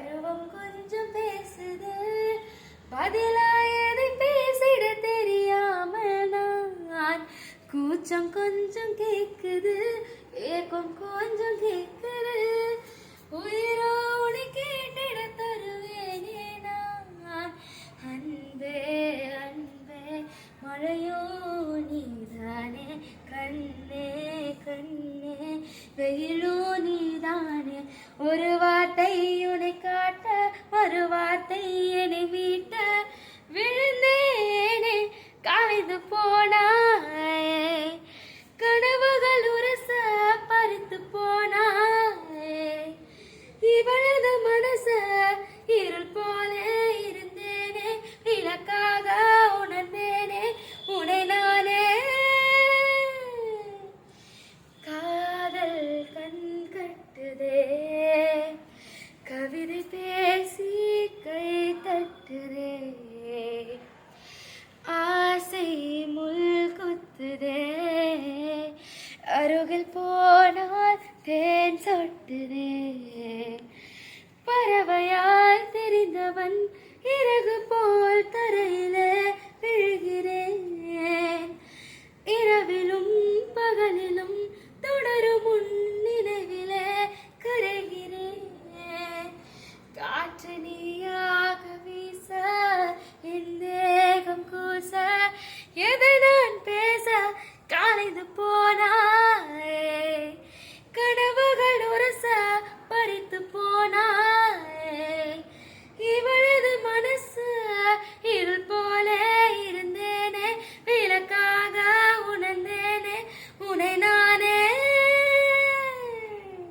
பருவம் கொஞ்சம் பேசுது பதிலாயதை பேசிட தெரியாம நான் கூச்சம் கொஞ்சம் கேக்குது ஏக்கம் கொஞ்சம் கேக்குது உயிரோ உனி கேட்டிட தருவேனே நான் அன்பே அன்பே மழையோ நீதானே கண்ணே கண்ணே வெயிலோ நீதானே ஒரு வார்த்தை உன்னை காட்ட ஒரு வார்த்தை என்னை மீட்ட விழுந்தேனே கவிந்து போனா